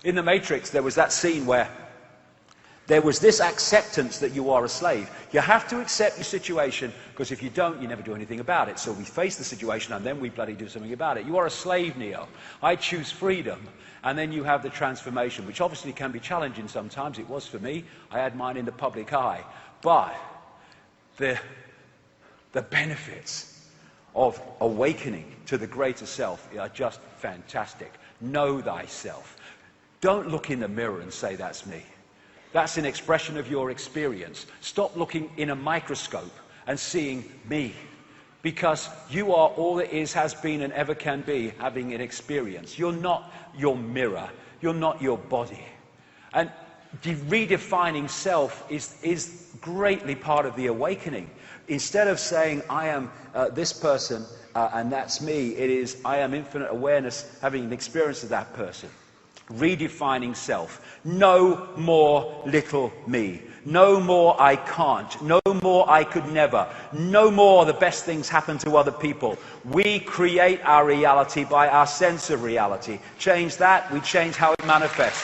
In the Matrix, there was that scene where there was this acceptance that you are a slave. You have to accept your situation, because if you don't, you never do anything about it. So we face the situation, and then we bloody do something about it. You are a slave, Neo. I choose freedom. And then you have the transformation, which obviously can be challenging sometimes. It was for me. I had mine in the public eye. But the benefits of awakening to the greater self are just fantastic. Know thyself. Don't look in the mirror and say, that's me. That's an expression of your experience. Stop looking in a microscope and seeing me. Because you are all that is, has been, and ever can be, having an experience. You're not your mirror. You're not your body. And redefining self is greatly part of the awakening. Instead of saying, I am this person and that's me, it is, I am infinite awareness having an experience of that person. Redefining self. No more little me. No more I can't. No more I could never. No more the best things happen to other people. We create our reality by our sense of reality. Change that, we change how it manifests.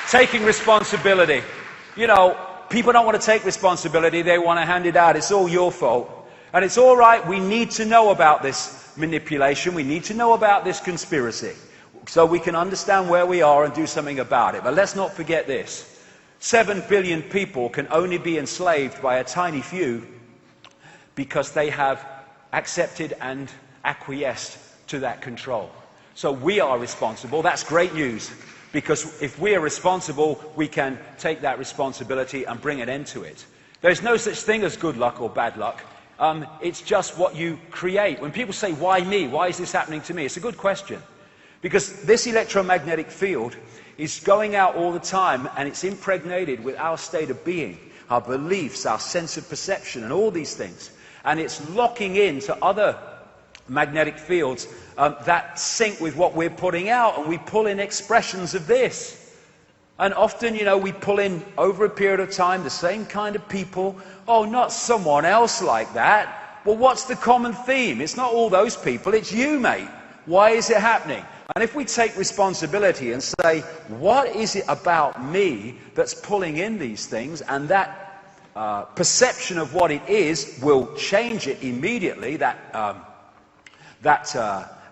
Taking responsibility. You know, people don't want to take responsibility, they want to hand it out. It's all your fault. And it's all right, we need to know about this manipulation, we need to know about this conspiracy, so we can understand where we are and do something about it. But let's not forget this. 7 billion people can only be enslaved by a tiny few because they have accepted and acquiesced to that control. So we are responsible. That's great news, because if we are responsible, we can take that responsibility and bring an end to it. There's no such thing as good luck or bad luck. It's just what you create. When people say, why me? Why is this happening to me? It's a good question. Because this electromagnetic field is going out all the time, and it's impregnated with our state of being, our beliefs, our sense of perception, and all these things. And it's locking into other magnetic fields that sync with what we're putting out, and we pull in expressions of this. And often, you know, we pull in, over a period of time, the same kind of people. Oh, not someone else like that. Well, what's the common theme? It's not all those people, it's you, mate. Why is it happening? And if we take responsibility and say, what is it about me that's pulling in these things? And that perception of what it is will change it immediately, that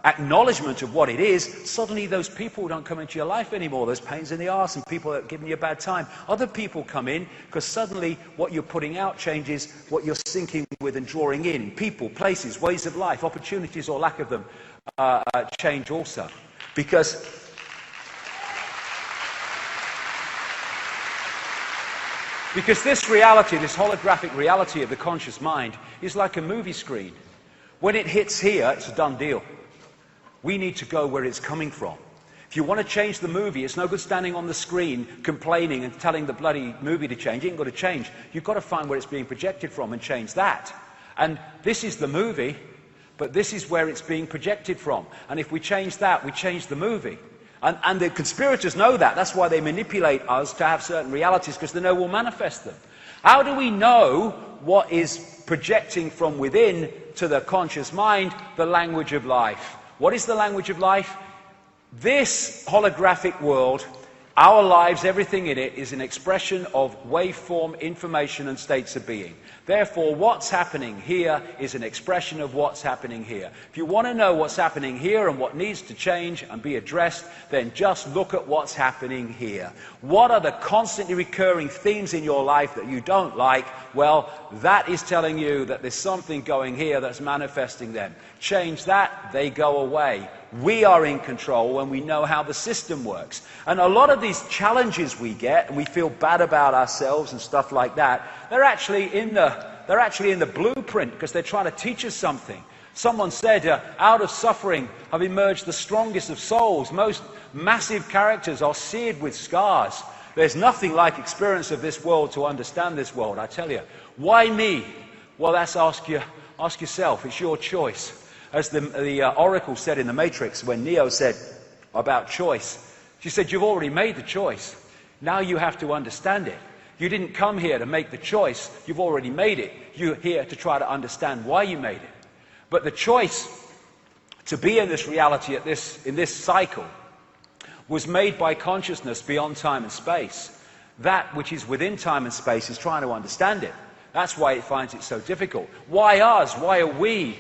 acknowledgement of what it is. Suddenly those people don't come into your life anymore, those pains in the arse and people that are giving you a bad time. Other people come in, because suddenly what you're putting out changes what you're syncing with and drawing in. People, places, ways of life, opportunities or lack of them change also. Because this reality, this holographic reality of the conscious mind, is like a movie screen. When it hits here, it's a done deal. We need to go where it's coming from. If you want to change the movie, it's no good standing on the screen complaining and telling the bloody movie to change. It ain't got to change. You've got to find where it's being projected from and change that. And this is the movie, but this is where it's being projected from. And if we change that, we change the movie. And the conspirators know that. That's why they manipulate us to have certain realities, because they know we'll manifest them. How do we know what is projecting from within to the conscious mind? The language of life. What is the language of life? This holographic world, our lives, everything in it, is an expression of waveform, information, and states of being. Therefore, what's happening here is an expression of what's happening here. If you want to know what's happening here and what needs to change and be addressed, then just look at what's happening here. What are the constantly recurring themes in your life that you don't like? Well, that is telling you that there's something going here that's manifesting them. Change that, they go away. We are in control when we know how the system works. And a lot of these challenges we get, and we feel bad about ourselves and stuff like that, they're actually in the blueprint, because they're trying to teach us something. Someone said, out of suffering have emerged the strongest of souls. Most massive characters are seared with scars. There's nothing like experience of this world to understand this world, I tell you. Why me? Well, that's ask yourself. It's your choice. As the oracle said in the Matrix, when Neo said about choice, she said, you've already made the choice. Now you have to understand it. You didn't come here to make the choice. You've already made it. You're here to try to understand why you made it. But the choice to be in this reality in this cycle was made by consciousness beyond time and space. That which is within time and space is trying to understand it. That's why it finds it so difficult. Why us? Why are we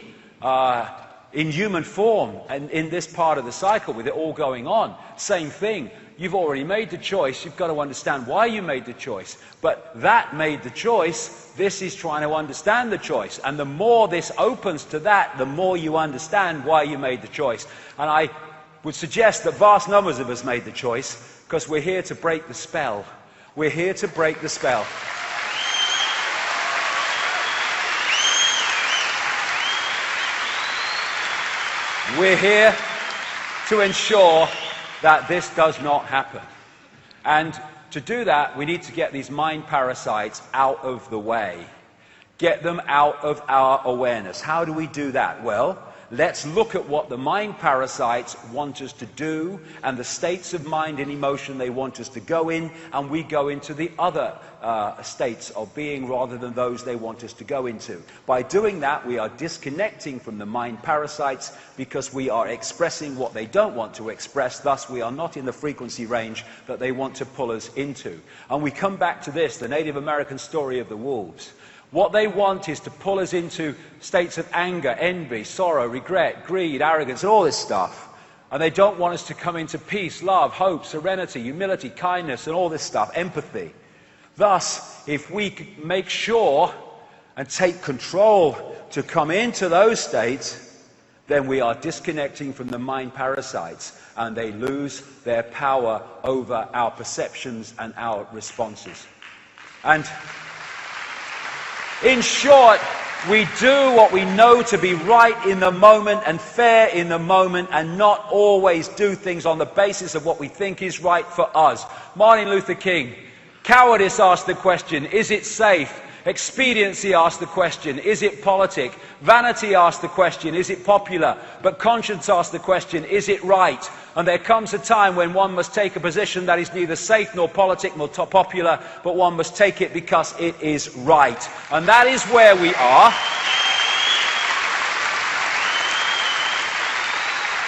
in human form and in this part of the cycle with it all going on? Same thing. You've already made the choice. You've got to understand why you made the choice. But that made the choice. This is trying to understand the choice. And the more this opens to that, the more you understand why you made the choice. And I would suggest that vast numbers of us made the choice because we're here to break the spell. We're here to break the spell. We're here to ensure that this does not happen. And to do that, we need to get these mind parasites out of the way. Get them out of our awareness. How do we do that? Well, let's look at what the mind parasites want us to do and the states of mind and emotion they want us to go in, and we go into the other states of being rather than those they want us to go into. By doing that, we are disconnecting from the mind parasites because we are expressing what they don't want to express. Thus, we are not in the frequency range that they want to pull us into. And we come back to this, the Native American story of the wolves. What they want is to pull us into states of anger, envy, sorrow, regret, greed, arrogance, and all this stuff. And they don't want us to come into peace, love, hope, serenity, humility, kindness, and all this stuff, empathy. Thus, if we make sure and take control to come into those states, then we are disconnecting from the mind parasites, and they lose their power over our perceptions and our responses. And in short, we do what we know to be right in the moment and fair in the moment, and not always do things on the basis of what we think is right for us. Martin Luther King, cowardice asked the question, is it safe? Expediency asked the question, is it politic? Vanity asked the question, is it popular? But conscience asked the question, is it right? And there comes a time when one must take a position that is neither safe nor politic nor popular, but one must take it because it is right. And that is where we are.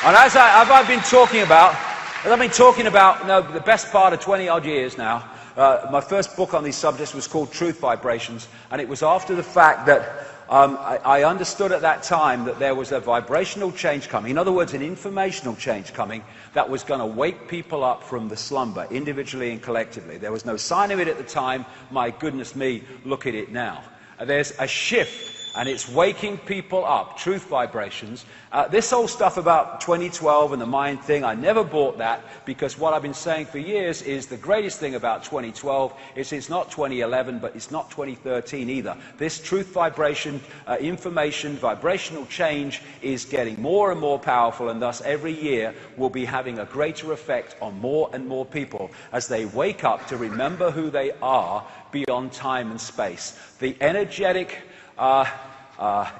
And as I've been talking about, the best part of 20 odd years now, my first book on these subjects was called Truth Vibrations, and it was after the fact that I understood at that time that there was a vibrational change coming. In other words, an informational change coming that was going to wake people up from the slumber, individually and collectively. There was no sign of it at the time. My goodness me, look at it now. There's a shift, and it's waking people up. Truth vibrations. This whole stuff about 2012 and the mind thing, I never bought that, because what I've been saying for years is the greatest thing about 2012 is it's not 2011, but it's not 2013 either. This truth vibration, information, vibrational change is getting more and more powerful, and thus every year will be having a greater effect on more and more people as they wake up to remember who they are beyond time and space. The energetic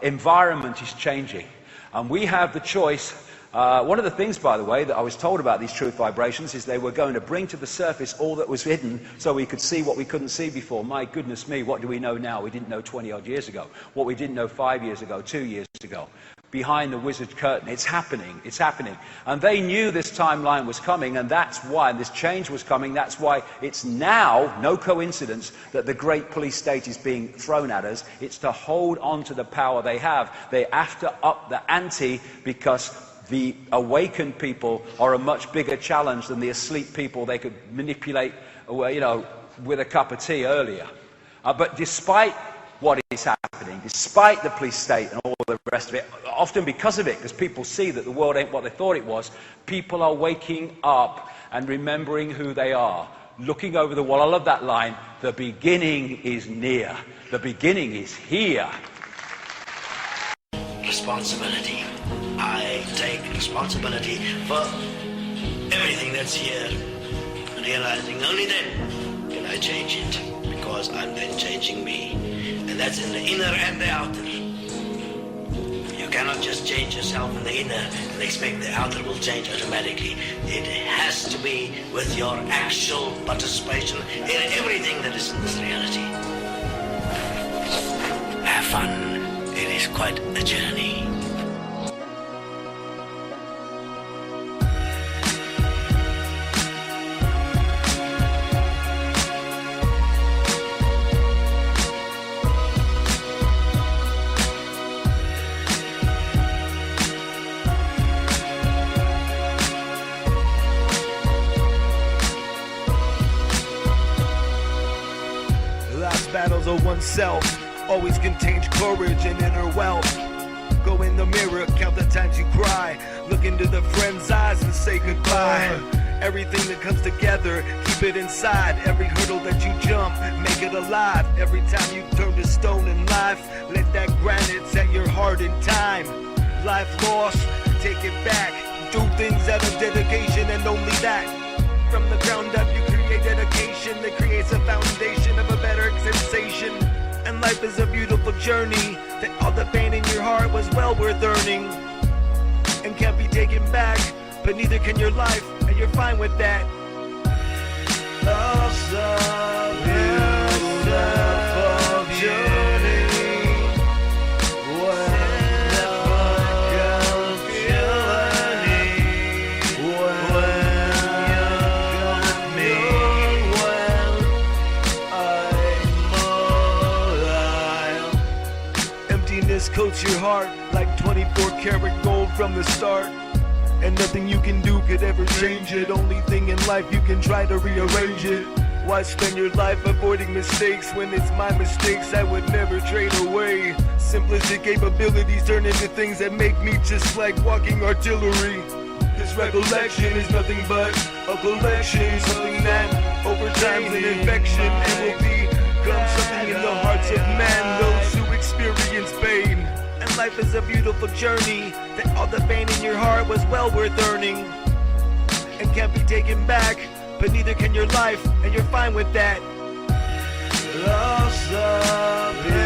environment is changing, and we have the choice. One of the things, by the way, that I was told about these truth vibrations is they were going to bring to the surface all that was hidden so we could see what we couldn't see before. My goodness me, what do we know now we didn't know 20 odd years ago? What we didn't know 5 years ago, 2 years ago. Behind the wizard curtain, it's happening, it's happening. And they knew this timeline was coming, and that's why, and this change was coming, that's why it's now, no coincidence, that the great police state is being thrown at us. It's to hold on to the power they have. They have to up the ante, because the awakened people are a much bigger challenge than the asleep people they could manipulate, with a cup of tea earlier. But despite what is happening, despite the police state and all the rest of it, often because of it, because people see that the world ain't what they thought it was, people are waking up and remembering who they are, looking over the wall. I love that line, the beginning is near, the beginning is here. Responsibility. I take responsibility for everything that's here, realizing only then can I change it, because I'm then changing me. And that's in the inner and the outer. You cannot just change yourself in the inner and expect the outer will change automatically. It has to be with your actual participation in everything that is in this reality. Have fun. It is quite a journey. follow oneself always contains courage and inner wealth. Go in the mirror, count the times you cry. Look into the friend's eyes and say goodbye. Everything that comes together, keep it inside. Every hurdle that you jump, make it alive. Every time you turn to stone in life, let that granite set your heart in time. Life lost, take it back. Do things out of dedication and only that. From the ground up you create dedication that creates a foundation of a better sensation. And life is a beautiful journey, that all the pain in your heart was well worth earning. And can't be taken back, but neither can your life, and you're fine with that. Love's a beautiful journey. Emptiness coats your heart like 24 karat gold from the start. And nothing you can do could ever change it. Only thing in life you can try to rearrange it. Why spend your life avoiding mistakes when it's my mistakes I would never trade away? Simplistic capabilities turn into things that make me just like walking artillery. This recollection is nothing but a collection, something that over time's an infection and will become something in the hearts of men, those who experience pain. And life is a beautiful journey, that all the pain in your heart was well worth earning. And can't be taken back, but neither can your life, and you're fine with that. Love's a